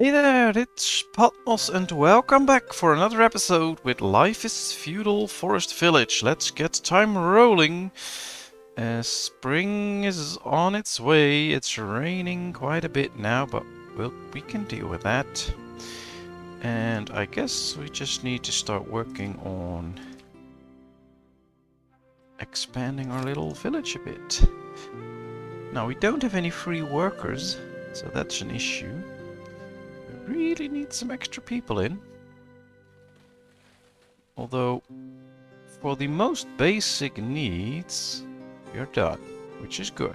Hey there, it's Patmos and welcome back for another episode with Life is Feudal Forest Village. Let's get time rolling. Spring is on its way. It's raining quite a bit now, but we can deal with that. And I guess we just need to start working on expanding our little village a bit. Now, we don't have any free workers, so that's an issue. Really need some extra people in. Although, for the most basic needs, we're done, which is good.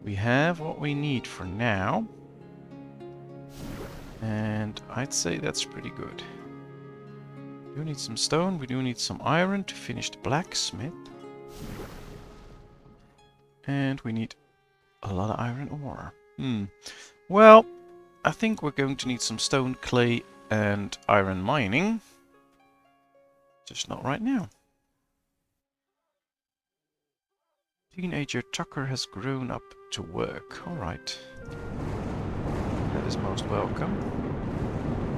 We have what we need for now. And I'd say that's pretty good. We do need some stone, we do need some iron to finish the blacksmith. And we need a lot of iron ore. Well, I think we're going to need some stone, clay, and iron mining. Just not right now. Teenager Tucker has grown up to work. Alright. That is most welcome.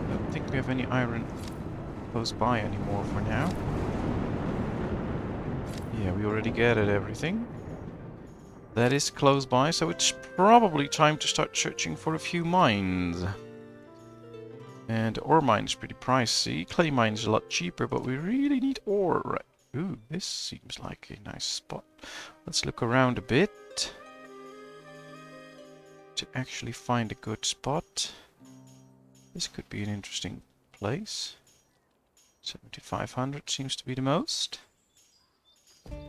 I don't think we have any iron close by anymore for now. Yeah, we already gathered everything. That is close by, so it's probably time to start searching for a few mines. And ore mine is pretty pricey. Clay mine is a lot cheaper, but we really need ore. Right. Ooh, this seems like a nice spot. Let's look around a bit to actually find a good spot. This could be an interesting place. 7,500 seems to be the most.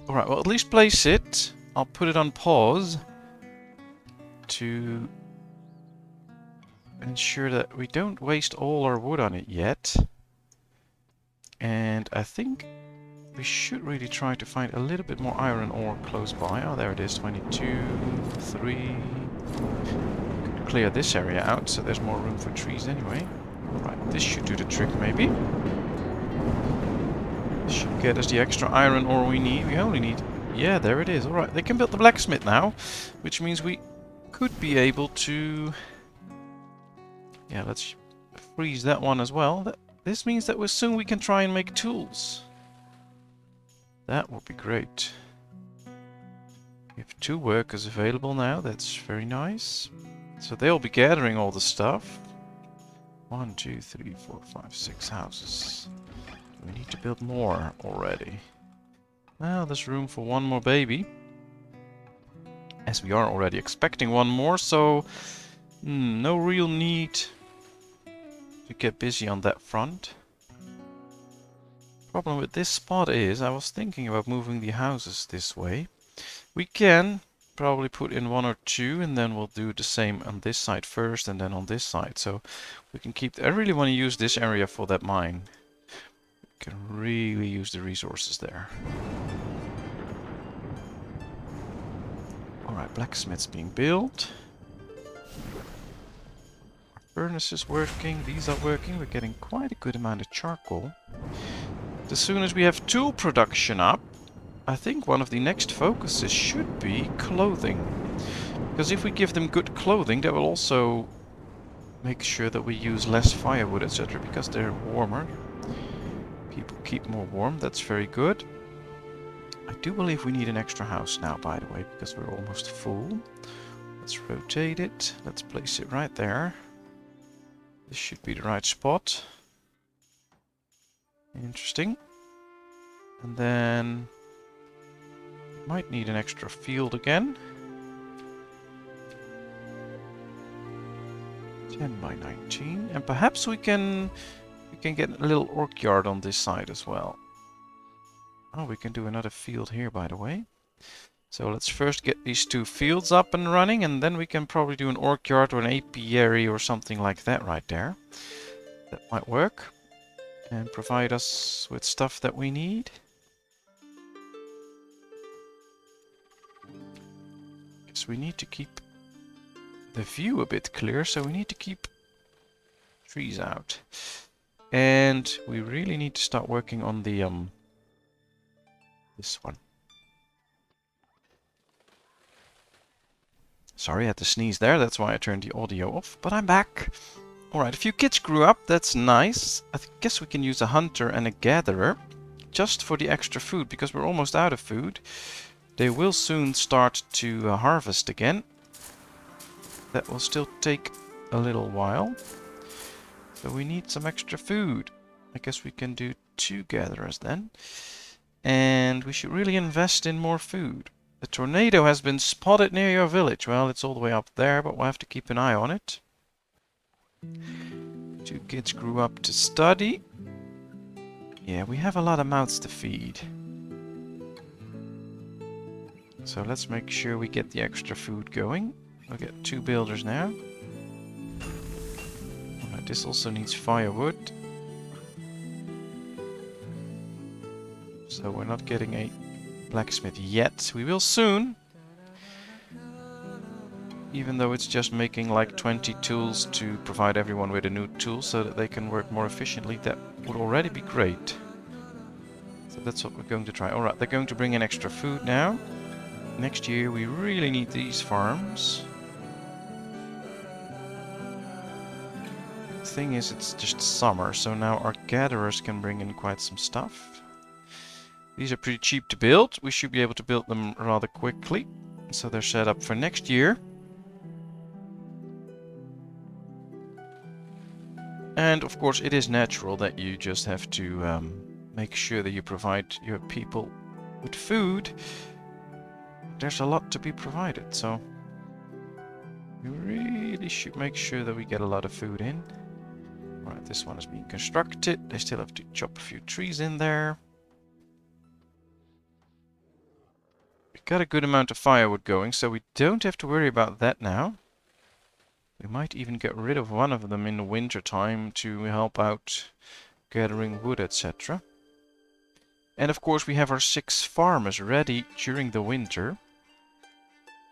Alright, well, at least place it. I'll put it on pause to ensure that we don't waste all our wood on it yet. And I think we should really try to find a little bit more iron ore close by. Oh, there it is, 22, 3. Could clear this area out so there's more room for trees anyway. Right, this should do the trick maybe. This should get us the extra iron ore we need. We only need... Yeah, there it is. Alright, they can build the blacksmith now, which means we could be able to... Yeah, let's freeze that one as well. This means that soon we can try and make tools. That would be great. We have 2 workers available now. That's very nice. So they'll be gathering all the stuff. 1, 2, 3, 4, 5, 6 houses. We need to build more already. Well, there's room for one more baby. As we are already expecting one more, so... no real need to get busy on that front. Problem with this spot is, I was thinking about moving the houses this way. We can probably put in 1 or 2 and then we'll do the same on this side first and then on this side. So we can keep... I really want to use this area for that mine. We can really use the resources there. Alright, blacksmith's being built. Our furnace is working, these are working. We're getting quite a good amount of charcoal. As soon as we have tool production up, I think one of the next focuses should be clothing. Because if we give them good clothing, that will also make sure that we use less firewood, etc. Because they're warmer. People keep more warm, that's very good. I do believe we need an extra house now, by the way, because we're almost full. Let's rotate it. Let's place it right there. This should be the right spot. Interesting. And then... might need an extra field again. 10 by 19. And perhaps we can get a little orc yard on this side as well. Oh, we can do another field here, by the way. So let's first get these 2 fields up and running, and then we can probably do an orc yard or an apiary or something like that right there. That might work. And provide us with stuff that we need. Because we need to keep the view a bit clear, so we need to keep trees out. And we really need to start working on the this one. Sorry, I had to sneeze there. That's why I turned the audio off. But I'm back. Alright, a few kids grew up. That's nice. I guess we can use a hunter and a gatherer. Just for the extra food, because we're almost out of food. They will soon start to harvest again. That will still take a little while. So we need some extra food. I guess we can do 2 gatherers then. And we should really invest in more food. The tornado has been spotted near your village. Well, it's all the way up there, but we'll have to keep an eye on it. 2 kids grew up to study. Yeah, we have a lot of mouths to feed. So let's make sure we get the extra food going. We'll get 2 builders now. Alright, this also needs firewood. So we're not getting a blacksmith yet. We will soon. Even though it's just making like 20 tools to provide everyone with a new tool so that they can work more efficiently, that would already be great. So that's what we're going to try. Alright, they're going to bring in extra food now. Next year we really need these farms. The thing is, it's just summer, so now our gatherers can bring in quite some stuff. These are pretty cheap to build. We should be able to build them rather quickly. So they're set up for next year. And of course it is natural that you just have to make sure that you provide your people with food. There's a lot to be provided, so we really should make sure that we get a lot of food in. Alright, this one is being constructed. They still have to chop a few trees in there. We've got a good amount of firewood going, so we don't have to worry about that now. We might even get rid of one of them in the winter time to help out gathering wood, etc. And of course we have our 6 farmers ready during the winter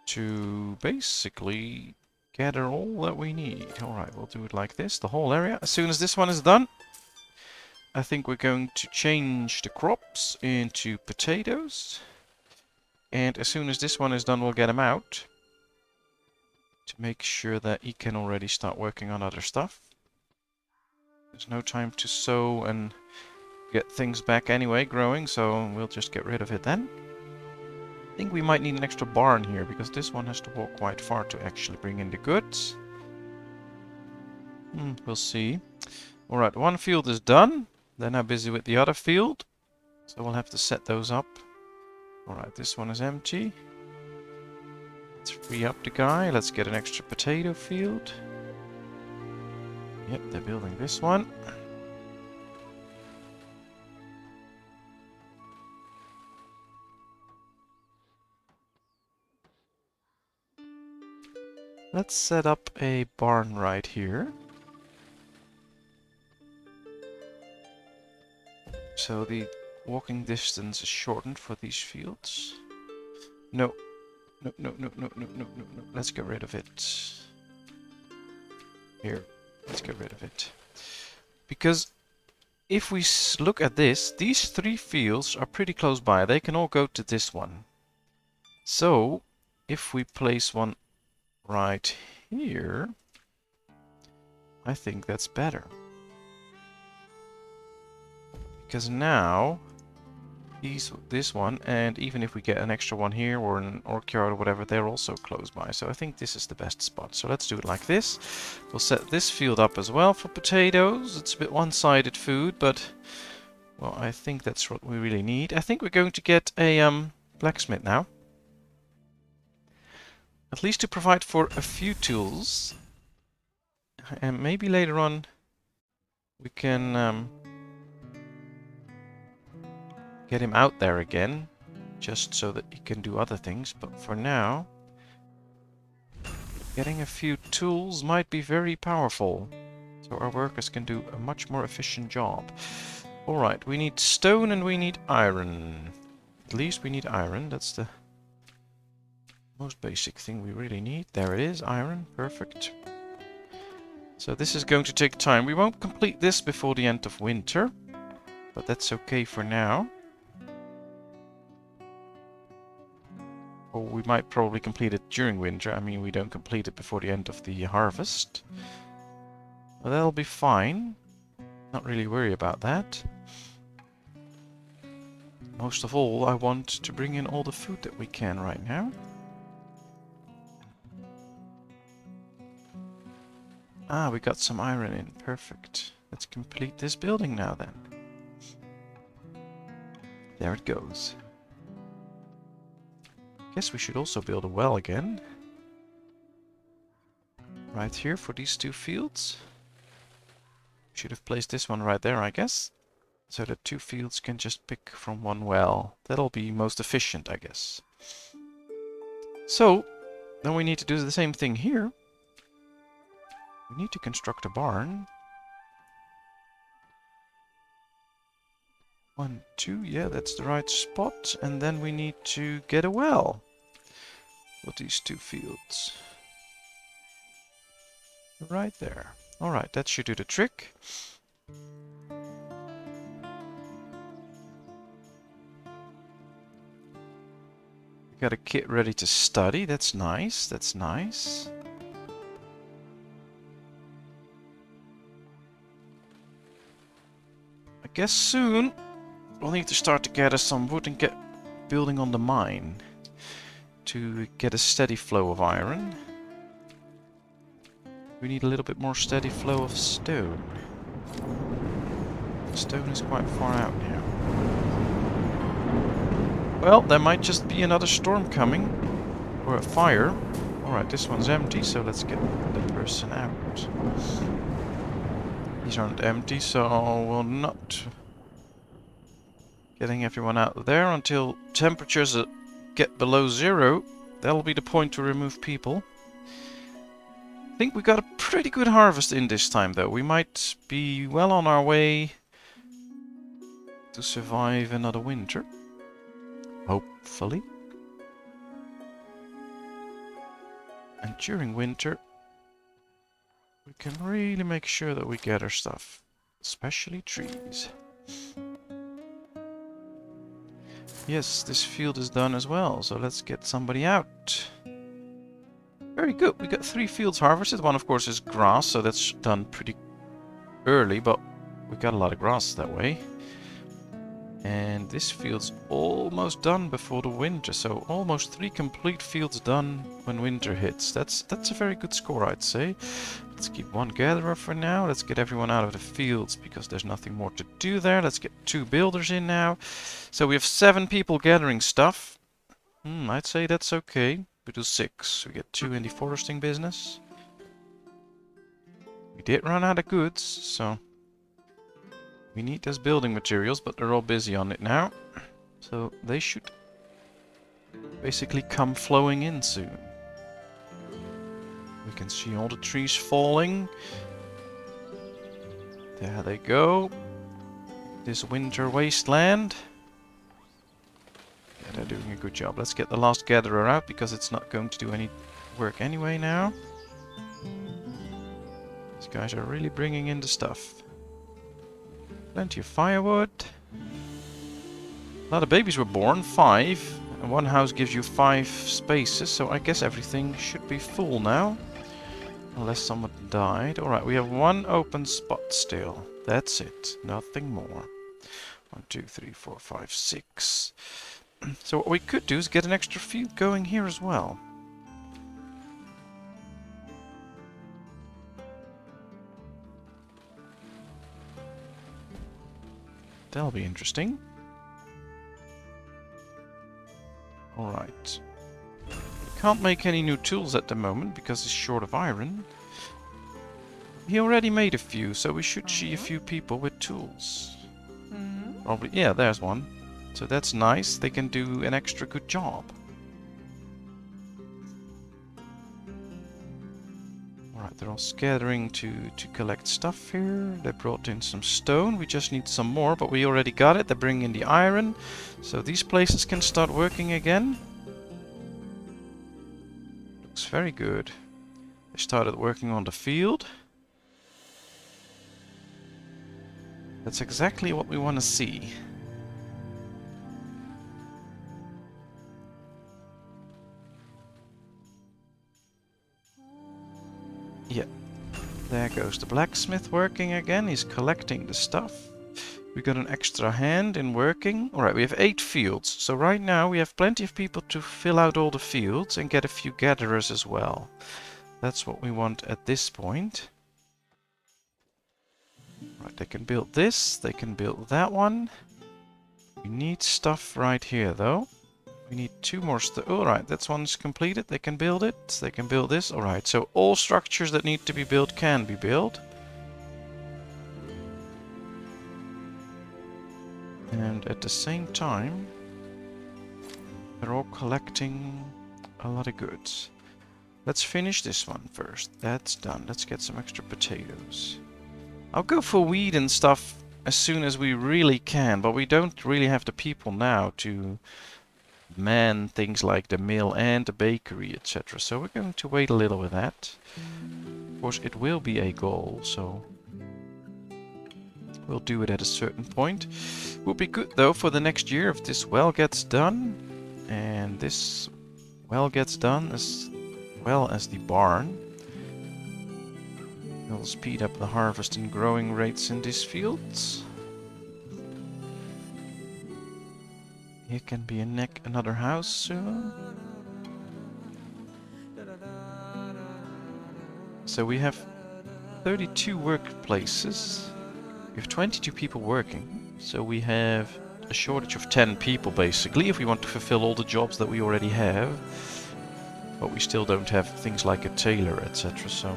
to basically gather all that we need. Alright, we'll do it like this, the whole area. As soon as this one is done, I think we're going to change the crops into potatoes. And as soon as this one is done, we'll get him out to make sure that he can already start working on other stuff. There's no time to sow and get things back anyway growing, so we'll just get rid of it then. I think we might need an extra barn here, because this one has to walk quite far to actually bring in the goods. We'll see. Alright, one field is done. They're now busy with the other field, so we'll have to set those up. Alright, this one is empty. Let's free up the guy. Let's get an extra potato field. Yep, they're building this one. Let's set up a barn right here. So the walking distance is shortened for these fields. No. No. Let's get rid of it. Here. Let's get rid of it. Because if we look at this, these 3 fields are pretty close by. They can all go to this one. So, if we place one right here, I think that's better. Because now, this one, and even if we get an extra one here or an orchard or whatever, they're also close by. So I think this is the best spot. So let's do it like this. We'll set this field up as well for potatoes. It's a bit one-sided food, but well, I think that's what we really need. I think we're going to get a blacksmith now. At least to provide for a few tools. And maybe later on we can get him out there again, just so that he can do other things. But for now, getting a few tools might be very powerful, so our workers can do a much more efficient job. Alright, we need stone and we need iron. At least we need iron. That's the most basic thing we really need. There it is, iron. Perfect. So this is going to take time. We won't complete this before the end of winter, but that's okay for now. Or we might probably complete it during winter. I mean, we don't complete it before the end of the harvest. But that'll be fine. Not really worry about that. Most of all, I want to bring in all the food that we can right now. Ah, we got some iron in. Perfect. Let's complete this building now then. There it goes. Guess we should also build a well again. Right here for these two fields. Should have placed this one right there, I guess. So that two fields can just pick from one well. That'll be most efficient, I guess. So, then we need to do the same thing here. We need to construct a barn. 1, 2, yeah, that's the right spot. And then we need to get a well for these two fields. Right there. Alright, that should do the trick. We got a kid ready to study. That's nice. That's nice. I guess soon we'll need to start to gather some wood and get building on the mine to get a steady flow of iron. We need a little bit more steady flow of stone. Stone is quite far out now. Well, there might just be another storm coming. Or a fire. Alright, this one's empty, so let's get the person out. These aren't empty, so we'll not getting everyone out there until temperatures get below 0. That'll be the point to remove people. I think we got a pretty good harvest in this time, though. We might be well on our way to survive another winter. Hopefully. And during winter, we can really make sure that we gather stuff. Especially trees. Yes, this field is done as well, so let's get somebody out. Very good, we got 3 fields harvested. One, of course, is grass, so that's done pretty early, but we got a lot of grass that way. And this field's almost done before the winter, so almost 3 complete fields done when winter hits. That's a very good score, I'd say. Let's keep 1 gatherer for now. Let's get everyone out of the fields because there's nothing more to do there. Let's get 2 builders in now. So we have 7 people gathering stuff. I'd say that's okay. We do 6. We get 2 in the foresting business. We did run out of goods, so we need those building materials, but they're all busy on it now. So they should basically come flowing in soon. We can see all the trees falling. There they go. This winter wasteland. Yeah, they're doing a good job. Let's get the last gatherer out because it's not going to do any work anyway now. These guys are really bringing in the stuff. Plenty of firewood. A lot of babies were born, 5. And 1 house gives you 5 spaces, so I guess everything should be full now. Unless someone died. Alright, we have 1 open spot still. That's it. Nothing more. 1, 2, 3, 4, 5, 6. So what we could do is get an extra field going here as well. That'll be interesting. Alright. Can't make any new tools at the moment because he's short of iron. He already made a few, so we should see a few people with tools. Probably, yeah, there's one. So that's nice. They can do an extra good job. Alright, they're all scattering to collect stuff here. They brought in some stone. We just need some more, but we already got it. They're bringing in the iron. So these places can start working again. Looks very good. They started working on the field. That's exactly what we want to see. Yeah, there goes the blacksmith working again. He's collecting the stuff. We got an extra hand in working. Alright, we have 8 fields. So right now we have plenty of people to fill out all the fields and get a few gatherers as well. That's what we want at this point. Right, they can build this. They can build that one. We need stuff right here though. We need 2 more stuff. Alright, that one's completed. They can build it. They can build this. Alright, so all structures that need to be built can be built. And at the same time, they're all collecting a lot of goods. Let's finish this one first. That's done. Let's get some extra potatoes. I'll go for wheat and stuff as soon as we really can, but we don't really have the people now to man things like the mill and the bakery, etc. So we're going to wait a little with that. Of course, it will be a goal, so we'll do it at a certain point. Will be good though for the next year if this well gets done, and this well gets done as well as the barn. It'll speed up the harvest and growing rates in these fields. Here can be another house soon. So we have 32 workplaces. We have 22 people working. So we have a shortage of 10 people basically if we want to fulfill all the jobs that we already have. But we still don't have things like a tailor, etc. So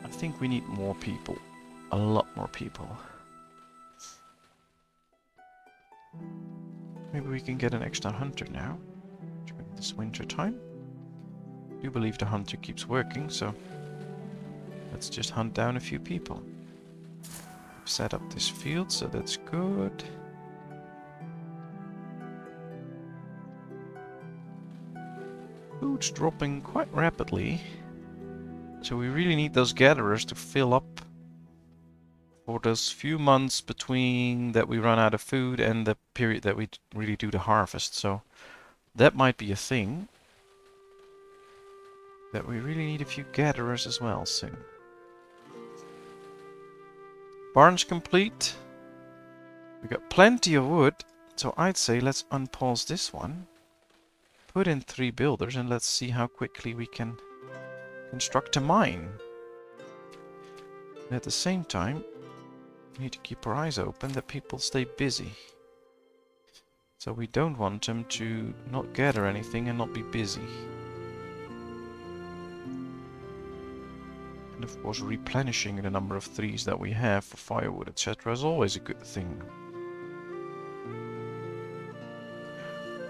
I think we need more people. A lot more people. Maybe we can get an extra hunter now during this winter time. I do believe the hunter keeps working, so let's just hunt down a few people. We've set up this field, so that's good. Food's dropping quite rapidly, so we really need those gatherers to fill up for those few months between that we run out of food and the period that we really do the harvest. So that might be a thing, that we really need a few gatherers as well soon. Barn's complete. We got plenty of wood, so I'd say let's unpause this one. Put in 3 builders and let's see how quickly we can construct a mine. And at the same time, we need to keep our eyes open that people stay busy. So we don't want them to not gather anything and not be busy. And of course replenishing the number of trees that we have for firewood, etc. is always a good thing.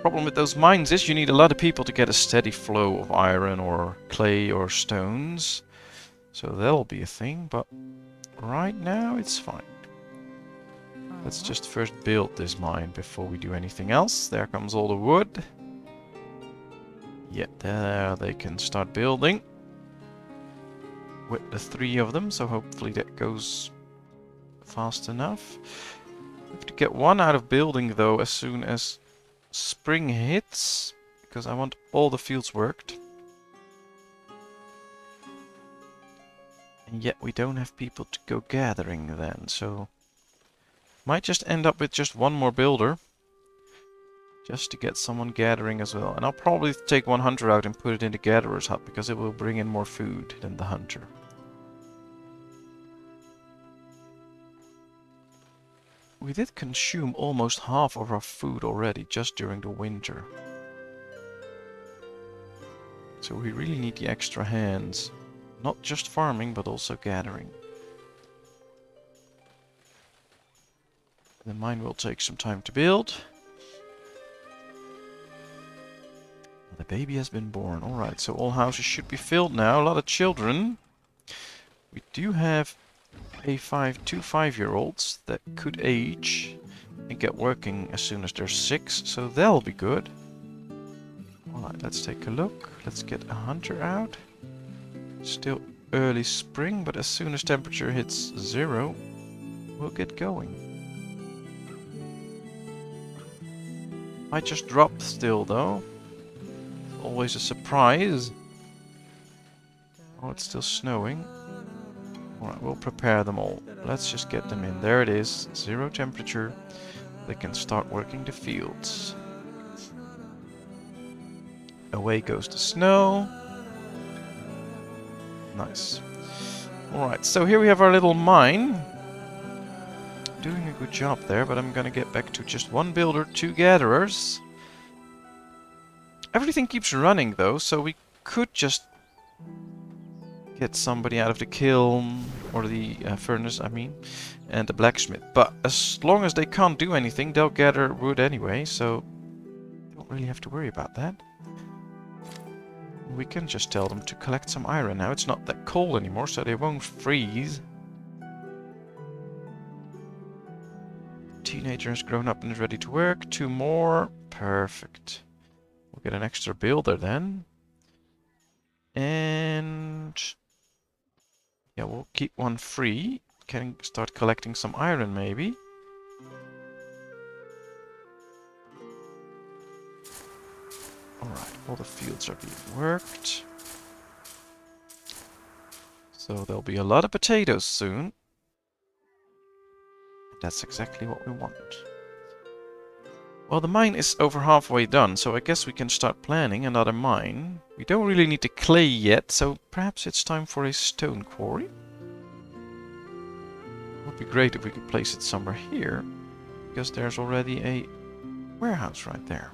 Problem with those mines is you need a lot of people to get a steady flow of iron or clay or stones. So that'll be a thing, but right now it's fine. Let's just first build this mine before we do anything else. There comes all the wood. Yeah, there they can start building. With the 3 of them, so hopefully that goes fast enough. We have to get one out of building though as soon as spring hits, because I want all the fields worked. And yet we don't have people to go gathering then, so might just end up with just one more builder. Just to get someone gathering as well. And I'll probably take one hunter out and put it in the gatherer's hut, because it will bring in more food than the hunter. We did consume almost half of our food already just during the winter. So we really need the extra hands. Not just farming, but also gathering. The mine will take some time to build. The baby has been born. Alright, so all houses should be filled now. A lot of children. We do have two 5-year-olds that could age and get working as soon as they're 6, so they'll be good. Alright, let's take a look. Let's get a hunter out. Still early spring, but as soon as temperature hits 0, we'll get going. Might just drop still though. Always a surprise. Oh, it's still snowing. Alright, we'll prepare them all. Let's just get them in. There it is. 0 temperature. They can start working the fields. Away goes the snow. Nice. Alright, so here we have our little mine. Doing a good job there, but I'm gonna get back to just 1 builder, 2 gatherers. Everything keeps running though, so we could just get somebody out of the kiln, or the furnace, I mean, and the blacksmith. But as long as they can't do anything, they'll gather wood anyway, so don't really have to worry about that. We can just tell them to collect some iron now. It's not that cold anymore, so they won't freeze. Teenager has grown up and is ready to work. 2 more. Perfect. We'll get an extra builder then. And yeah, we'll keep 1 free. Can start collecting some iron maybe. Alright, all the fields are being worked. So there'll be a lot of potatoes soon. That's exactly what we want. Well, the mine is over halfway done, so I guess we can start planning another mine. We don't really need the clay yet, so perhaps it's time for a stone quarry. It would be great if we could place it somewhere here, because there's already a warehouse right there.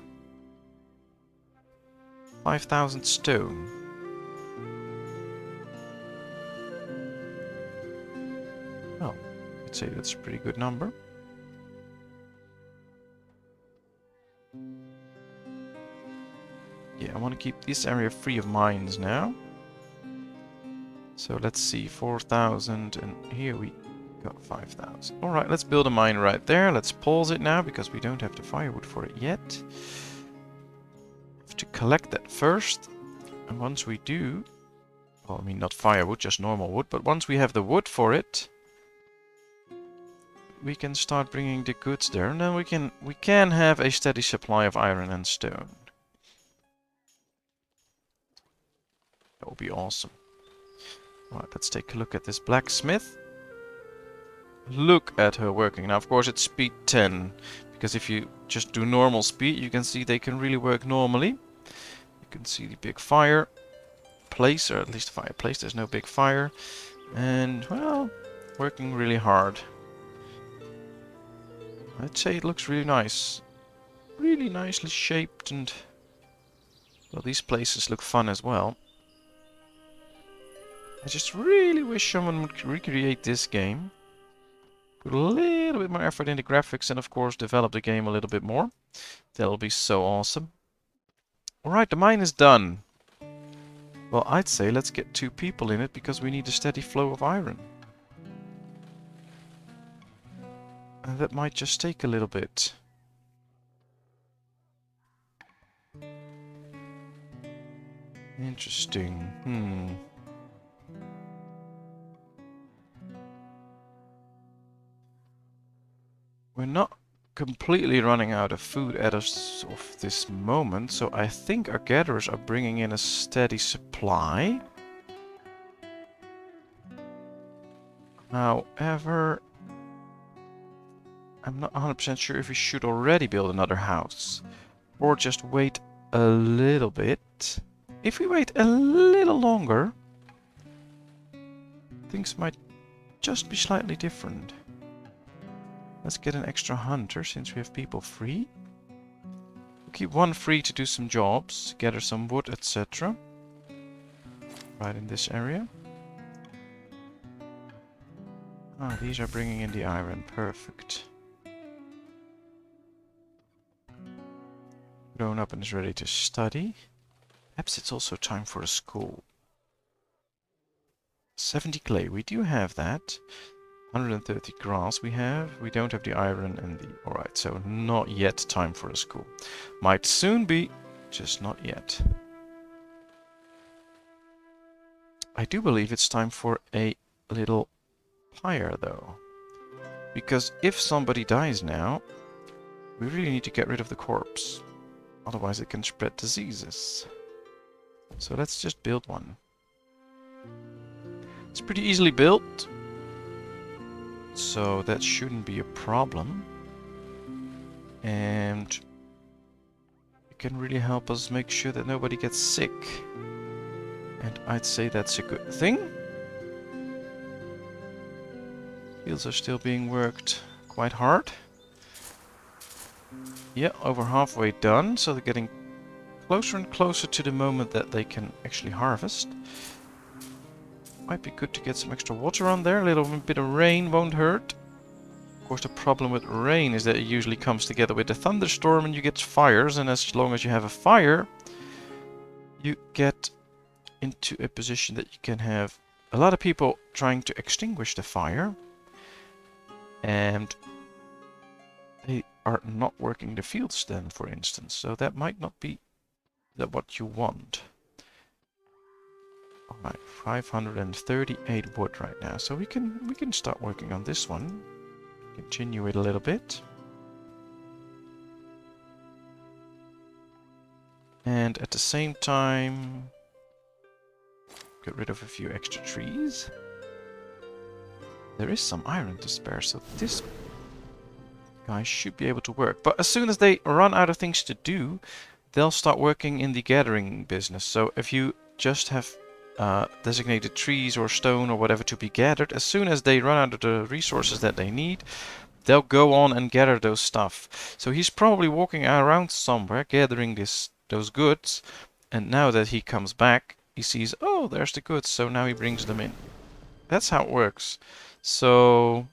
5,000 stone. Oh, I'd say that's a pretty good number. Yeah, I want to keep this area free of mines now. So let's see, 4,000, and here we got 5,000. Alright, let's build a mine right there. Let's pause it now, because we don't have the firewood for it yet. Have to collect that first. And once we do... Well, I mean, not firewood, just normal wood. But once we have the wood for it, we can start bringing the goods there. And then we can have a steady supply of iron and stone. That would be awesome. Alright, let's take a look at this blacksmith. Look at her working. Now, of course, it's speed 10. Because if you just do normal speed, you can see they can really work normally. You can see the big fireplace, or at least fireplace. There's no big fire. And, well, working really hard. I'd say it looks really nice. Really nicely shaped, and... well, these places look fun as well. I just really wish someone would recreate this game. Put a little bit more effort into graphics and of course develop the game a little bit more. That'll be so awesome. Alright, the mine is done. Well, I'd say let's get 2 people in it because we need a steady flow of iron. And that might just take a little bit. Interesting. We're not completely running out of food as of this moment, so I think our gatherers are bringing in a steady supply. However, I'm not 100% sure if we should already build another house or just wait a little bit. If we wait a little longer, things might just be slightly different. Let's get an extra hunter since we have people free. We'll keep 1 free to do some jobs, gather some wood, etc. Right in this area. Ah, these are bringing in the iron. Perfect. Grown up and is ready to study. Perhaps it's also time for a school. 70 clay. We do have that. 130 grass we have. We don't have the iron and the... Alright, so not yet time for a school. Might soon be, just not yet. I do believe it's time for a little pyre though. Because if somebody dies now, we really need to get rid of the corpse. Otherwise it can spread diseases. So let's just build one. It's pretty easily built, so that shouldn't be a problem. And it can really help us make sure that nobody gets sick. And I'd say that's a good thing. Fields are still being worked quite hard. Yeah, over halfway done, so they're getting closer and closer to the moment that they can actually harvest. Might be good to get some extra water on there. A little bit of rain won't hurt. Of course, the problem with rain is that it usually comes together with a thunderstorm and you get fires. And as long as you have a fire, you get into a position that you can have a lot of people trying to extinguish the fire. And they are not working the fields then, for instance. So that might not be what you want. Alright, 538 wood right now. So we can start working on this one. Continue it a little bit. And at the same time, get rid of a few extra trees. There is some iron to spare, so this guy should be able to work. But as soon as they run out of things to do, they'll start working in the gathering business. So if you just have designated trees or stone or whatever to be gathered, as soon as they run out of the resources that they need, they'll go on and gather those stuff. So he's probably walking around somewhere gathering those goods, and now that he comes back, he sees, oh, there's the goods, so now he brings them in. That's how it works. So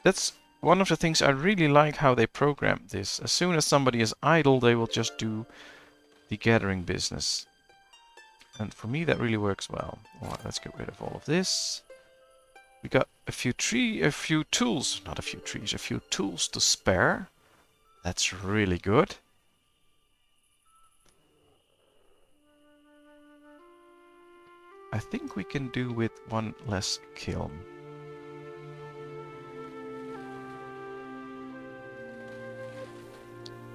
that's one of the things I really like how they program this. As soon as somebody is idle, they will just do the gathering business. And for me, that really works well. Alright, let's get rid of all of this. We got a few tools to spare. That's really good. I think we can do with one less kiln.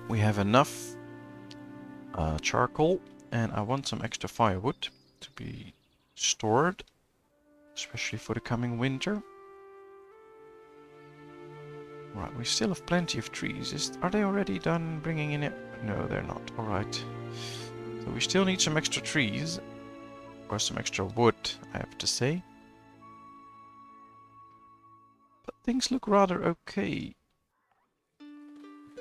We have enough charcoal, and I want some extra firewood to be stored, especially for the coming winter. Right, we still have plenty of trees. Are they already done bringing in it? No, they're not. Alright. So we still need some extra trees. Or some extra wood, I have to say. But things look rather okay.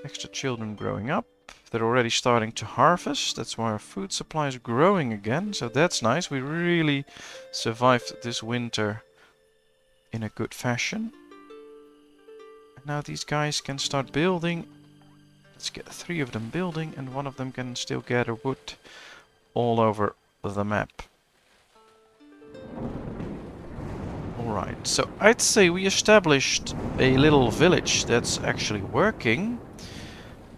Extra children growing up. They're already starting to harvest. That's why our food supply is growing again. So that's nice. We really survived this winter in a good fashion. And now these guys can start building. Let's get 3 of them building, and 1 of them can still gather wood all over the map. Alright, so I'd say we established a little village that's actually working.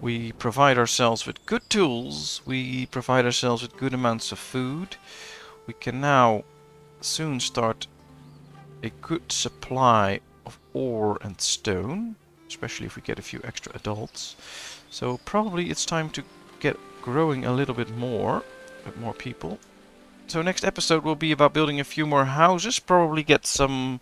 We provide ourselves with good tools. We provide ourselves with good amounts of food. We can now soon start a good supply of ore and stone, especially if we get a few extra adults. So probably it's time to get growing a little bit more, with more people. So next episode will be about building a few more houses, probably get some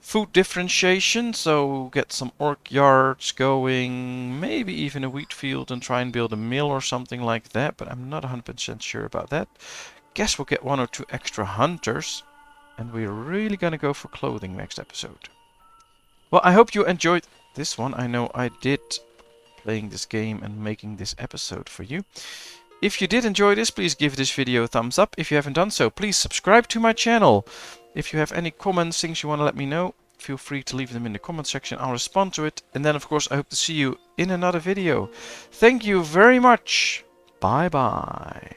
food differentiation, so get some orc yards going, maybe even a wheat field and try and build a mill or something like that, but I'm not 100% sure about that. Guess we'll get 1 or 2 extra hunters, and we're really gonna go for clothing next episode. Well, I hope you enjoyed this one. I know I did, playing this game and making this episode for you. If you did enjoy this, please give this video a thumbs up. If you haven't done so, please subscribe to my channel. If you have any comments, things you want to let me know, feel free to leave them in the comment section. I'll respond to it. And then, of course, I hope to see you in another video. Thank you very much. Bye bye.